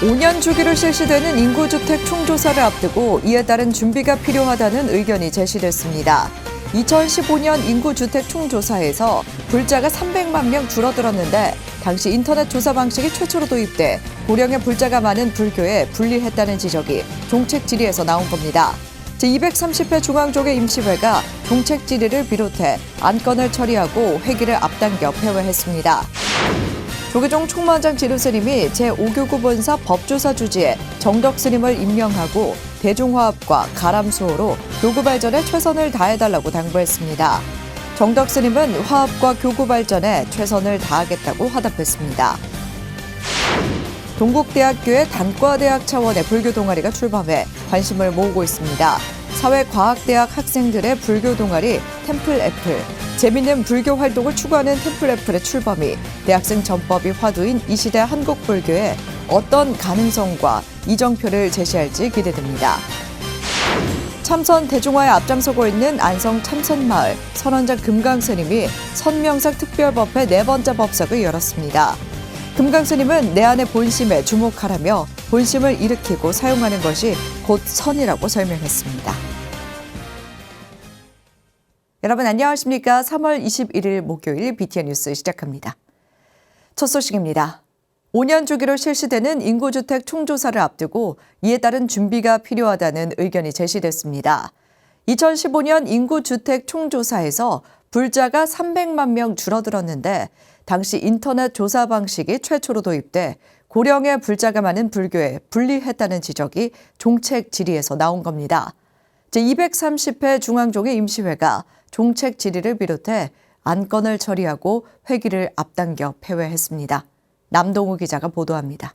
5년 주기로 실시되는 인구주택 총조사를 앞두고 이에 따른 준비가 필요하다는 의견이 제시됐습니다. 2015년 인구주택 총조사에서 불자가 300만 명 줄어들었는데 당시 인터넷 조사 방식이 최초로 도입돼 고령의 불자가 많은 불교에 불리했다는 지적이 종책 질의에서 나온 겁니다. 제230회 중앙조계 임시회가 종책 질의를 비롯해 안건을 처리하고 회기를 앞당겨 폐회했습니다. 조계종 총무원장 지루 스님이 제5교구 본사 법조사 주지에 정덕 스님을 임명하고 대중화합과 가람수호로 교구 발전에 최선을 다해달라고 당부했습니다. 정덕 스님은 화합과 교구 발전에 최선을 다하겠다고 화답했습니다. 동국대학교의 단과대학 차원의 불교 동아리가 출범해 관심을 모으고 있습니다. 사회과학대학 학생들의 불교 동아리 템플애플, 재미있는 불교 활동을 추구하는 템플애플의 출범이 대학생 전법이 화두인 이 시대 한국 불교에 어떤 가능성과 이정표를 제시할지 기대됩니다. 참선 대중화에 앞장서고 있는 안성 참선마을 선원장 금강스님이 선명상 특별법회 4번째 법석을 열었습니다. 금강스님은 내 안의 본심에 주목하라며 본심을 일으키고 사용하는 것이 곧 선이라고 설명했습니다. 여러분 안녕하십니까? 3월 21일 목요일 BTN 뉴스 시작합니다. 첫 소식입니다. 5년 주기로 실시되는 인구주택 총조사를 앞두고 이에 따른 준비가 필요하다는 의견이 제시됐습니다. 2015년 인구주택 총조사에서 불자가 300만 명 줄어들었는데 당시 인터넷 조사 방식이 최초로 도입돼 고령의 불자가 많은 불교에 불리했다는 지적이 종책 질의에서 나온 겁니다. 제230회 중앙조계 임시회가 종책 질의를 비롯해 안건을 처리하고 회기를 앞당겨 폐회했습니다. 남동우 기자가 보도합니다.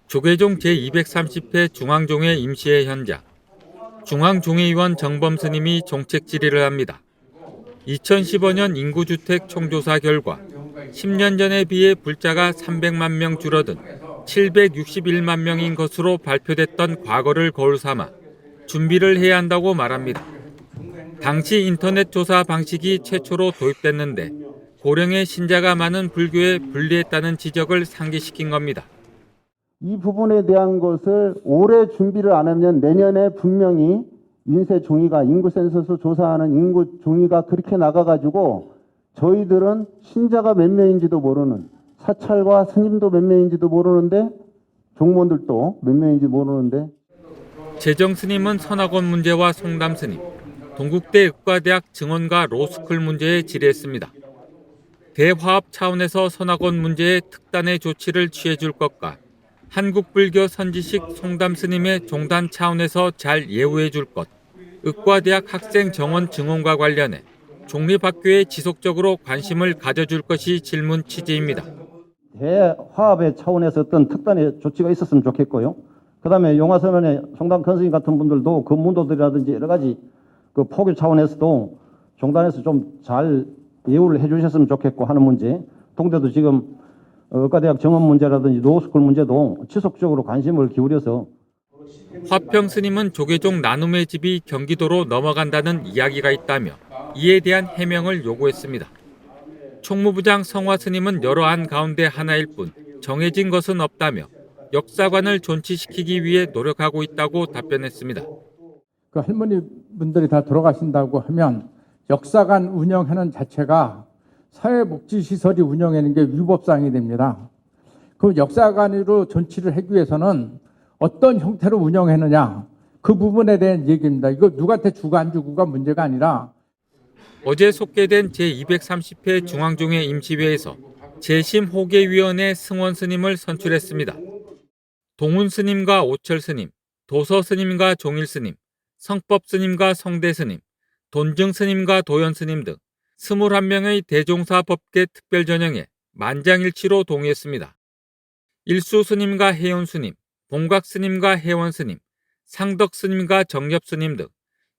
조계종 제230회 중앙종회 임시회 현장, 중앙종회의원 정범 스님이 종책 질의를 합니다. 2015년 인구주택 총조사 결과 10년 전에 비해 불자가 300만 명 줄어든 761만 명인 것으로 발표됐던 과거를 거울 삼아 준비를 해야 한다고 말합니다. 당시 인터넷 조사 방식이 최초로 도입됐는데 고령의 신자가 많은 불교에 불리했다는 지적을 상기시킨 겁니다. 이 부분에 대한 것을 올해 준비를 안 하면 내년에 분명히 인쇄 종이가 인구 센서스 조사하는 인구 종이가 그렇게 나가가지고 저희들은 신자가 몇 명인지도 모르는, 사찰과 스님도 몇 명인지도 모르는데 종무원들도 몇 명인지 모르는데. 재정 스님은 선학원 문제와 송담 스님, 동국대 의과대학 증원과 로스쿨 문제에 질의했습니다. 대화합 차원에서 선학원 문제에 특단의 조치를 취해줄 것과 한국불교 선지식 송담 스님의 종단 차원에서 잘 예우해줄 것, 의과대학 학생 정원 증원과 관련해 종립학교에 지속적으로 관심을 가져줄 것이 질문 취지입니다. 대화합의 차원에서 어떤 특단의 조치가 있었으면 좋겠고요. 그다음에 용화선언의 송담 권스님 같은 분들도 그 문도들이라든지 여러 가지 그 포교 차원에서도 종단에서 좀 잘 예우를 해주셨으면 좋겠고 하는 문제. 동대도 지금 의과대학 정원 문제라든지 로스쿨 문제도 지속적으로 관심을 기울여서. 화평 스님은 조계종 나눔의 집이 경기도로 넘어간다는 이야기가 있다며 이에 대한 해명을 요구했습니다. 총무부장 성화 스님은 여러 안 가운데 하나일 뿐 정해진 것은 없다며 역사관을 존치시키기 위해 노력하고 있다고 답변했습니다. 그 할머니 분들이 다 돌아가신다고 하면 역사관 운영하는 자체가 사회복지시설이 운영하는 게 위법사항이 됩니다. 그 역사관으로 존치를 하기 위해서는 어떤 형태로 운영했느냐 그 부분에 대한 얘기입니다. 이거 누구한테 주고 안 주고가 문제가 아니라. 어제 속개된 제230회 중앙종회 임시회에서 재심 호계위원회 승원 스님을 선출했습니다. 동훈 스님과 오철 스님, 도서 스님과 종일 스님, 성법 스님과 성대 스님, 돈증 스님과 도연 스님 등 21명의 대종사 법계 특별전형에 만장일치로 동의했습니다. 일수 스님과 혜연 스님, 봉각 스님과 혜원 스님, 상덕 스님과 정엽 스님 등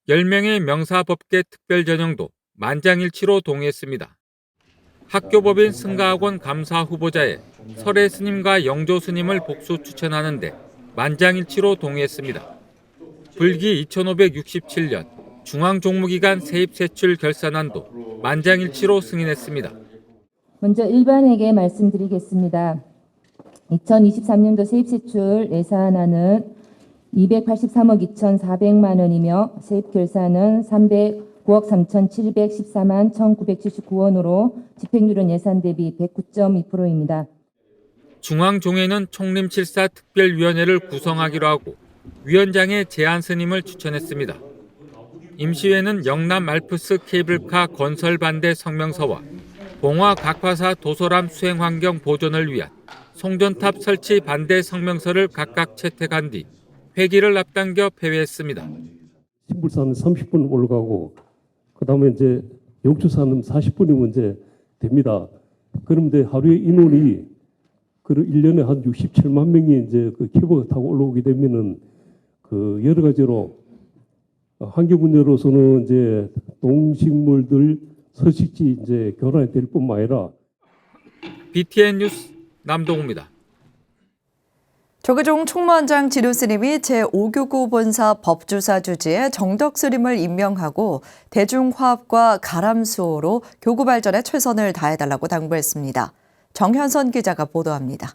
10명의 명사법계 특별전형도 만장일치로 동의했습니다. 학교법인 승가학원 감사 후보자에 설혜 스님과 영조 스님을 복수 추천하는데 만장일치로 동의했습니다. 불기 2567년 중앙종무기관 세입세출 결산안도 만장일치로 승인했습니다. 먼저 일반에게 말씀드리겠습니다. 2023년도 세입세출 예산안은 283억 2,400만 원이며 세입 결산은 309억 3,714만 1,979원으로 집행률은 예산 대비 109.2%입니다. 중앙종회는 총림칠사 특별위원회를 구성하기로 하고 위원장의 제안 스님을 추천했습니다. 임시회는 영남 알프스 케이블카 건설 반대 성명서와 봉화 각화사 도서람 수행 환경 보존을 위한 송전탑 설치 반대 성명서를 각각 채택한 뒤 회기를 앞당겨 폐회했습니다. 신불사는 30분 올라가고 그다음에 이제 영주사는 40분이면 이제 됩니다. 그런데 하루에 인원이 그 1년에 한 67만 명이 이제 그 케이블카 타고 올라오게 되면은 그 여러 가지로 환경 문제로서는 이제 동식물들 서식지 이제 교란이 될 뿐만 아니라 BTN 뉴스 남동우입니다. 조계종 총무원장 진우 스님이 제5교구 본사 법주사 주지에 정덕 스님을 임명하고 대중화합과 가람수호로 교구 발전에 최선을 다해달라고 당부했습니다. 정현선 기자가 보도합니다.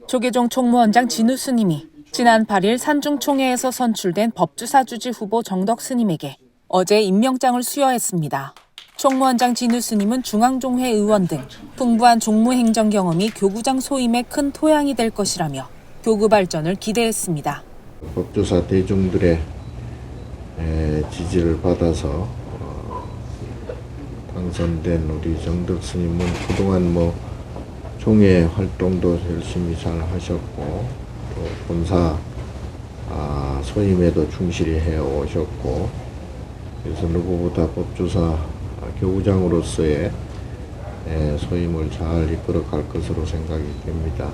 조계종 총무원장 진우 스님이 지난 8일 산중총회에서 선출된 법주사 주지 후보 정덕 스님에게 어제 임명장을 수여했습니다. 총무원장 진우 스님은 중앙종회 의원 등 풍부한 종무행정 경험이 교구장 소임에 큰 토양이 될 것이라며 교구 발전을 기대했습니다. 법조사 대중들의 지지를 받아서 당선된 우리 정덕 스님은 그동안 종회 활동도 열심히 잘 하셨고 또 본사 소임에도 충실히 해오셨고 그래서 누구보다 법조사 교구장으로서의 소임을 잘 이끌어갈 것으로 생각이 됩니다.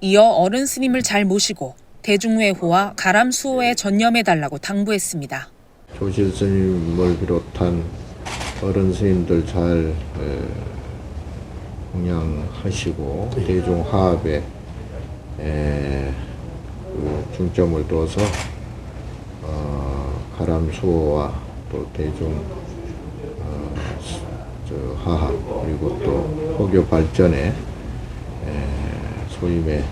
이어 어른 스님을 잘 모시고 대중외호와 가람수호에 전념해달라고 당부했습니다. 조실 스님을 비롯한 어른 스님들 잘弘양하시고 대중화합에 중점을 둬서 가람수호와 또 대중 화합 그리고 또 포교 발전에 소임에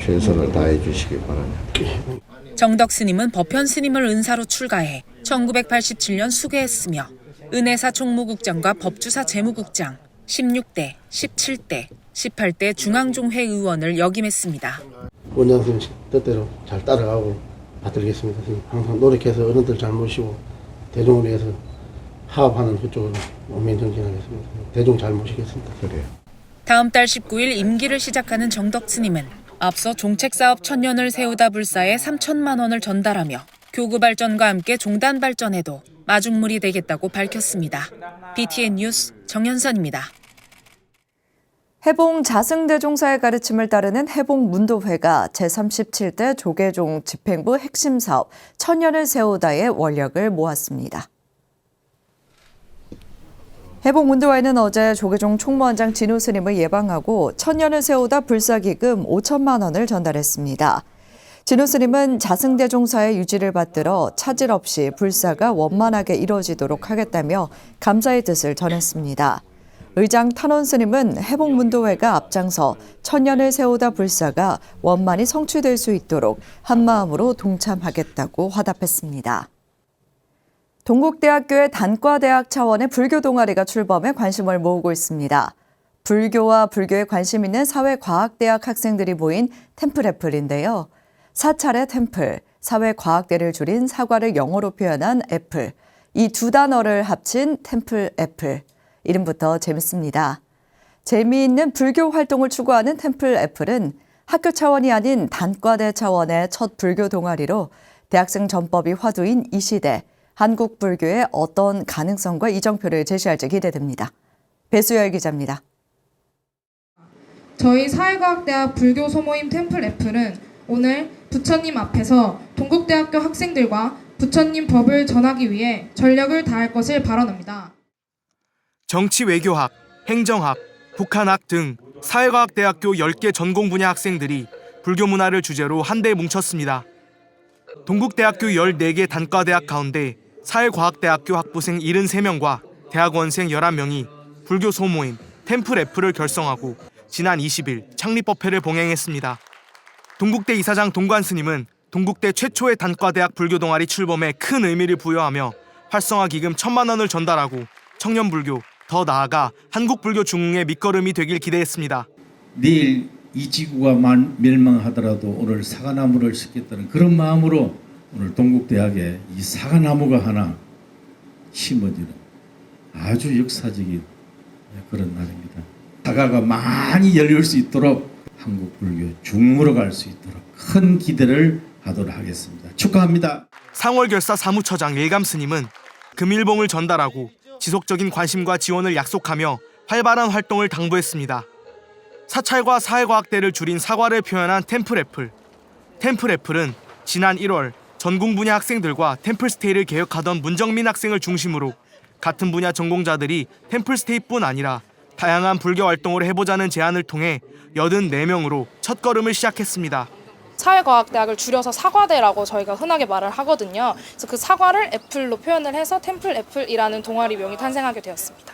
최선을 다해 주시기 바랍니다. 정덕 스님은 법현 스님을 은사로 출가해 1987년 수계했으며 은혜사 총무국장과 법주사 재무국장, 16대, 17대, 18대 중앙종회 의원을 역임했습니다. 원장 선생님 뜻대로 잘 따라가고 받들겠습니다. 항상 노력해서 어른들 잘 모시고 대중을 위해서 화합하는 그쪽으로 옥면정진하겠습니다. 대중 잘 모시겠습니다. 그래요. 다음 달 19일 임기를 시작하는 정덕 스님은 앞서 종책사업 1000년을 세우다 불사에 3천만 원을 전달하며 교구 발전과 함께 종단 발전에도 마중물이 되겠다고 밝혔습니다. BTN 뉴스 정현선입니다. 해봉 자승대종사의 가르침을 따르는 해봉문도회가 제37대 조계종 집행부 핵심 사업 천년을 세우다의 원력을 모았습니다. 해봉문도회는 어제 조계종 총무원장 진우 스님을 예방하고 천년을 세우다 불사기금 5천만 원을 전달했습니다. 진우 스님은 자승대종사의 유지를 받들어 차질 없이 불사가 원만하게 이루어지도록 하겠다며 감사의 뜻을 전했습니다. 의장 탄원 스님은 해봉문도회가 앞장서 천년을 세우다 불사가 원만히 성취될 수 있도록 한마음으로 동참하겠다고 화답했습니다. 동국대학교의 단과대학 차원의 불교 동아리가 출범해 관심을 모으고 있습니다. 불교와 불교에 관심 있는 사회과학대학 학생들이 모인 템플애플인데요. 사찰의 템플, 사회과학대를 줄인 사과를 영어로 표현한 애플, 이 두 단어를 합친 템플애플. 이름부터 재밌습니다. 재미있는 불교 활동을 추구하는 템플애플은 학교 차원이 아닌 단과대 차원의 첫 불교 동아리로 대학생 전법이 화두인 이 시대, 한국 불교의 어떤 가능성과 이정표를 제시할지 기대됩니다. 배수열 기자입니다. 저희 사회과학대학 불교 소모임 템플애플은 오늘 부처님 앞에서 동국대학교 학생들과 부처님 법을 전하기 위해 전력을 다할 것을 발언합니다. 정치 외교학, 행정학, 북한학 등 사회과학대학교 10개 전공 분야 학생들이 불교 문화를 주제로 한데 뭉쳤습니다. 동국대학교 14개 단과대학 가운데 사회과학대학교 학부생 73명과 대학원생 11명이 불교 소모임 템플애플을 결성하고 지난 20일 창립법회를 봉행했습니다. 동국대 이사장 동관 스님은 동국대 최초의 단과대학 불교 동아리 출범에 큰 의미를 부여하며 활성화 기금 1,000만 원을 전달하고 청년 불교, 더 나아가 한국 불교 중흥의 밑거름이 되길 기대했습니다. 내일 이 지구가 멸망하더라도 오늘 사과나무를 심겠다는 그런 마음으로 오늘 동국대학에 이 사과나무가 하나 심어지는 아주 역사적인 그런 날입니다. 사과가 많이 열릴 수 있도록 한국 불교 중흥으로 갈 수 있도록 큰 기대를 하도록 하겠습니다. 축하합니다. 상월결사 사무처장 일감 스님은 금일봉을 전달하고 지속적인 관심과 지원을 약속하며 활발한 활동을 당부했습니다. 사찰과 사회과학대를 줄인 사과를 표현한 템플애플. 템플애플은 지난 1월 전공 분야 학생들과 템플스테이를 개혁하던 문정민 학생을 중심으로 같은 분야 전공자들이 템플스테이뿐 아니라 다양한 불교 활동을 해보자는 제안을 통해 84명으로 첫걸음을 시작했습니다. 사회과학대학을 줄여서 사과대라고 저희가 흔하게 말을 하거든요. 그래서 그 사과를 애플로 표현을 해서 템플 애플이라는 동아리명이 탄생하게 되었습니다.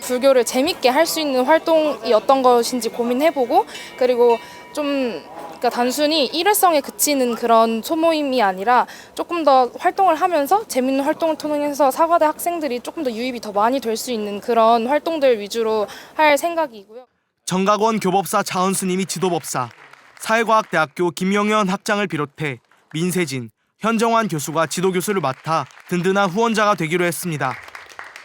불교를 재밌게 할 수 있는 활동이 어떤 것인지 고민해보고, 그리고 좀 그러니까 단순히 일회성에 그치는 그런 소모임이 아니라 조금 더 활동을 하면서 재밌는 활동을 통해서 사과대 학생들이 조금 더 유입이 더 많이 될 수 있는 그런 활동들 위주로 할 생각이고요. 정각원 교법사 자원 스님이 지도법사, 사회과학대학교 김영현 학장을 비롯해 민세진, 현정환 교수가 지도교수를 맡아 든든한 후원자가 되기로 했습니다.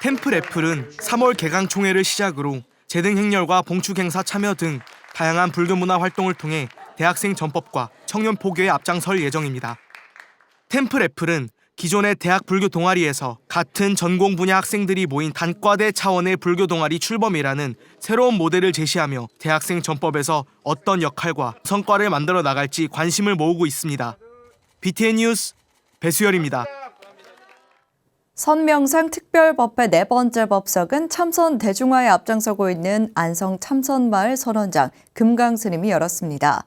템플애플은 3월 개강총회를 시작으로 재등행렬과 봉축행사 참여 등 다양한 불교문화 활동을 통해 대학생 전법과 청년 포교에 앞장설 예정입니다. 템플애플은 기존의 대학 불교 동아리에서 같은 전공 분야 학생들이 모인 단과대 차원의 불교 동아리 출범이라는 새로운 모델을 제시하며 대학생 전법에서 어떤 역할과 성과를 만들어 나갈지 관심을 모으고 있습니다. BTN 뉴스 배수열입니다. 선명상 특별법회 4번째 법석은 참선 대중화에 앞장서고 있는 안성 참선마을 선원장 금강스님이 열었습니다.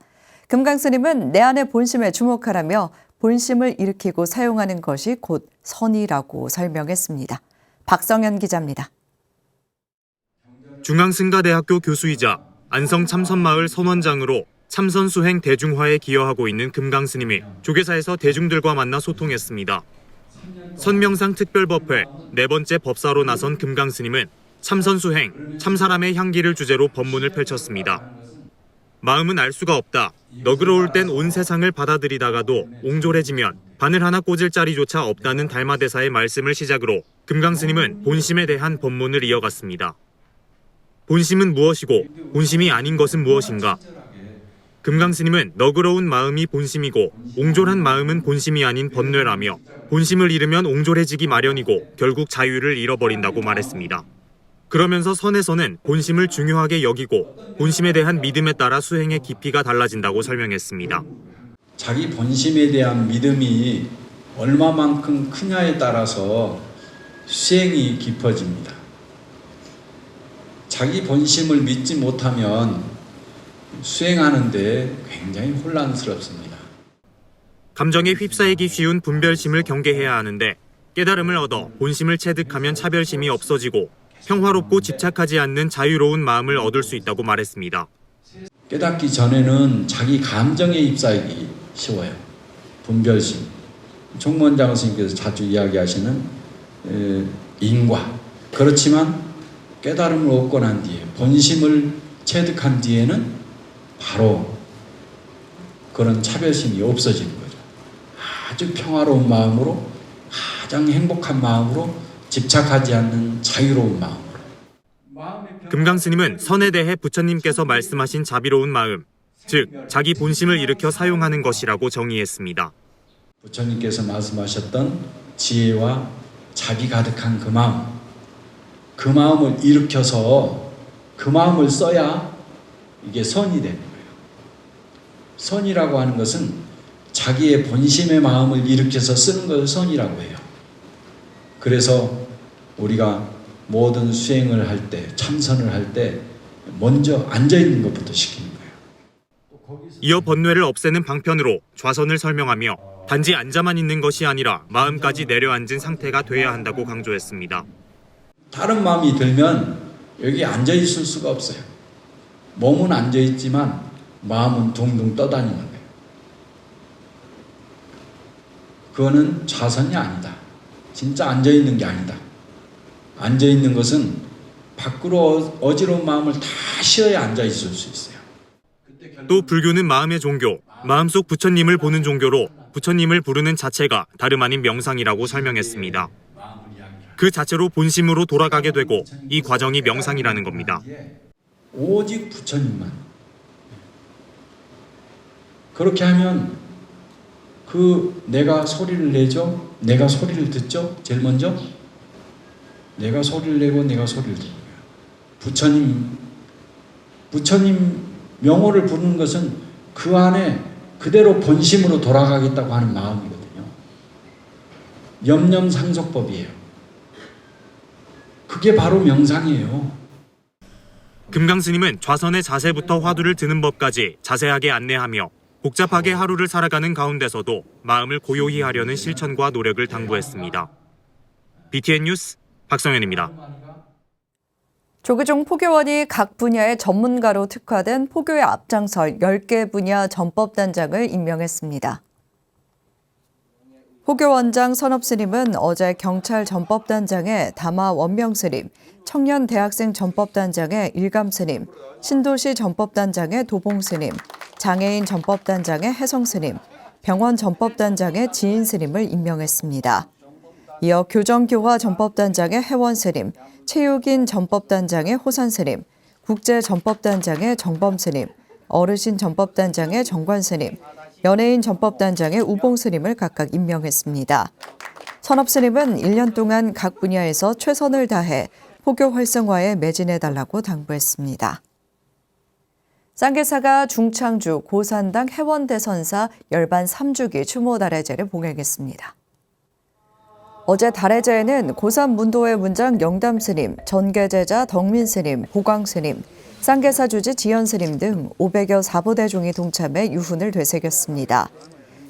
금강스님은 내 안의 본심에 주목하라며 본심을 일으키고 사용하는 것이 곧 선이라고 설명했습니다. 박성현 기자입니다. 중앙승가대학교 교수이자 안성 참선마을 선원장으로 참선 수행 대중화에 기여하고 있는 금강스님이 조계사에서 대중들과 만나 소통했습니다. 선명상 특별법회 4번째 법사로 나선 금강스님은 참선 수행, 참사람의 향기를 주제로 법문을 펼쳤습니다. 마음은 알 수가 없다. 너그러울 땐 온 세상을 받아들이다가도 옹졸해지면 바늘 하나 꽂을 자리조차 없다는 달마대사의 말씀을 시작으로 금강스님은 본심에 대한 법문을 이어갔습니다. 본심은 무엇이고 본심이 아닌 것은 무엇인가? 금강스님은 너그러운 마음이 본심이고 옹졸한 마음은 본심이 아닌 번뇌라며 본심을 잃으면 옹졸해지기 마련이고 결국 자유를 잃어버린다고 말했습니다. 그러면서 선에서는 본심을 중요하게 여기고 본심에 대한 믿음에 따라 수행의 깊이가 달라진다고 설명했습니다. 자기 본심에 대한 믿음이 얼마만큼 크냐에 따라서 수행이 깊어집니다. 자기 본심을 믿지 못하면 수행하는데 굉장히 혼란스럽습니다. 감정에 휩싸이기 쉬운 분별심을 경계해야 하는데 깨달음을 얻어 본심을 체득하면 차별심이 없어지고 평화롭고 집착하지 않는 자유로운 마음을 얻을 수 있다고 말했습니다. 깨닫기 전에는 자기 감정에 휩싸이기 쉬워요. 분별심. 총무원장 선생님께서 자주 이야기하시는 인과. 그렇지만 깨달음을 얻고 난 뒤에 본심을 체득한 뒤에는 바로 그런 차별심이 없어지는 거죠. 아주 평화로운 마음으로, 가장 행복한 마음으로, 집착하지 않는 자유로운 마음으로. 금강스님은 선에 대해 부처님께서 말씀하신 자비로운 마음, 즉 자기 본심을 일으켜 사용하는 것이라고 정의했습니다. 부처님께서 말씀하셨던 지혜와 자비 가득한 그 마음을 일으켜서 그 마음을 써야 이게 선이 되는 거예요. 선이라고 하는 것은 자기의 본심의 마음을 일으켜서 쓰는 것을 선이라고 해요. 그래서 우리가 모든 수행을 할 때, 참선을 할 때 먼저 앉아있는 것부터 시키는 거예요. 이어 번뇌를 없애는 방편으로 좌선을 설명하며 단지 앉아만 있는 것이 아니라 마음까지 내려앉은 상태가 돼야 한다고 강조했습니다. 다른 마음이 들면 여기 앉아있을 수가 없어요. 몸은 앉아있지만 마음은 둥둥 떠다니는 거예요. 그거는 좌선이 아니다. 진짜 앉아있는 게 아니다. 앉아있는 것은 밖으로 어지러운 마음을 다 쉬어야 앉아있을 수 있어요. 또 불교는 마음의 종교, 마음속 부처님을 보는 종교로 부처님을 부르는 자체가 다름 아닌 명상이라고 설명했습니다. 그 자체로 본심으로 돌아가게 되고 이 과정이 명상이라는 겁니다. 오직 부처님만. 그렇게 하면 내가 소리를 내죠? 내가 소리를 듣죠? 제일 먼저 내가 소리를 내고 내가 소리를 듣는 거예요. 부처님 명호를 부르는 것은 그 안에 그대로 본심으로 돌아가겠다고 하는 마음이거든요. 염념상속법이에요. 그게 바로 명상이에요. 금강스님은 좌선의 자세부터 화두를 드는 법까지 자세하게 안내하며 복잡하게 하루를 살아가는 가운데서도 마음을 고요히 하려는 실천과 노력을 당부했습니다. BTN 뉴스 박성현입니다. 조계종 포교원이 각 분야의 전문가로 특화된 포교에 앞장설 10개 분야 전법단장을 임명했습니다. 포교원장 선업스님은 어제 경찰 전법단장에 담화 원명스님, 청년대학생 전법단장에 일감스님, 신도시 전법단장에 도봉스님, 장애인 전법단장에 혜성스님, 병원 전법단장에 지인스님을 임명했습니다. 이어 교정교화 전법단장에 혜원스님, 체육인 전법단장에 호산스님, 국제전법단장에 정범스님, 어르신 전법단장에 정관스님, 연예인 전법단장에 우봉스님을 각각 임명했습니다. 선업스님은 1년 동안 각 분야에서 최선을 다해 포교 활성화에 매진해달라고 당부했습니다. 쌍계사가 중창주 고산당 해원대선사 열반 3주기 추모 달해제를 봉행했습니다. 어제 달해제에는 고산 문도회 문장 영담스님, 전계제자 덕민스님, 보광스님, 쌍계사 주지 지연스님 등 500여 사보대종이 동참해 유훈을 되새겼습니다.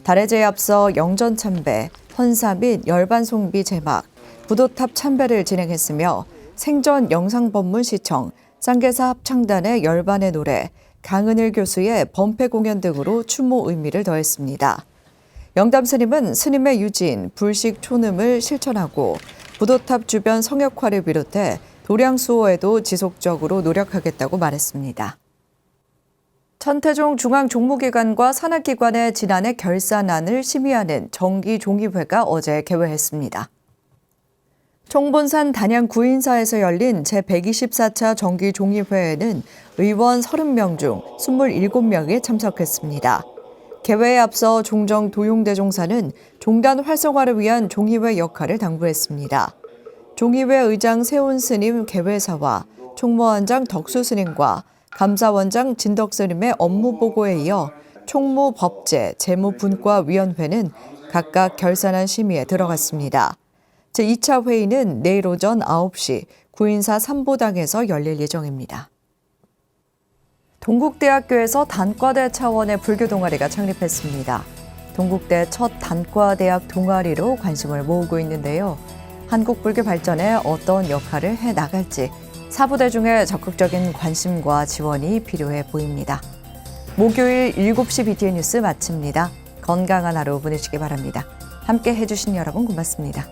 달해제에 앞서 영전 참배, 헌사 및 열반 송비 제막, 부도탑 참배를 진행했으며 생전 영상법문 시청, 쌍계사 합창단의 열반의 노래, 강은일 교수의 범패 공연 등으로 추모 의미를 더했습니다. 영담스님은 스님의 유진, 불식 초음을 실천하고 부도탑 주변 성역화를 비롯해 도량 수호에도 지속적으로 노력하겠다고 말했습니다. 천태종 중앙종무기관과 산하기관의 지난해 결산안을 심의하는 정기종의회가 어제 개회했습니다. 총본산 단양 구인사에서 열린 제124차 정기종의회에는 의원 30명 중 27명이 참석했습니다. 개회에 앞서 종정 도용대종사는 종단 활성화를 위한 종의회 역할을 당부했습니다. 종의회 의장 세훈 스님 개회사와 총무원장 덕수 스님과 감사원장 진덕 스님의 업무 보고에 이어 총무 법제 재무분과위원회는 각각 결산안 심의에 들어갔습니다. 제2차 회의는 내일 오전 9시 구인사 삼보당에서 열릴 예정입니다. 동국대학교에서 단과대 차원의 불교 동아리가 창립했습니다. 동국대 첫 단과대학 동아리로 관심을 모으고 있는데요. 한국 불교 발전에 어떤 역할을 해나갈지 사부대중의 적극적인 관심과 지원이 필요해 보입니다. 목요일 7시 BTN 뉴스 마칩니다. 건강한 하루 보내시기 바랍니다. 함께 해주신 여러분 고맙습니다.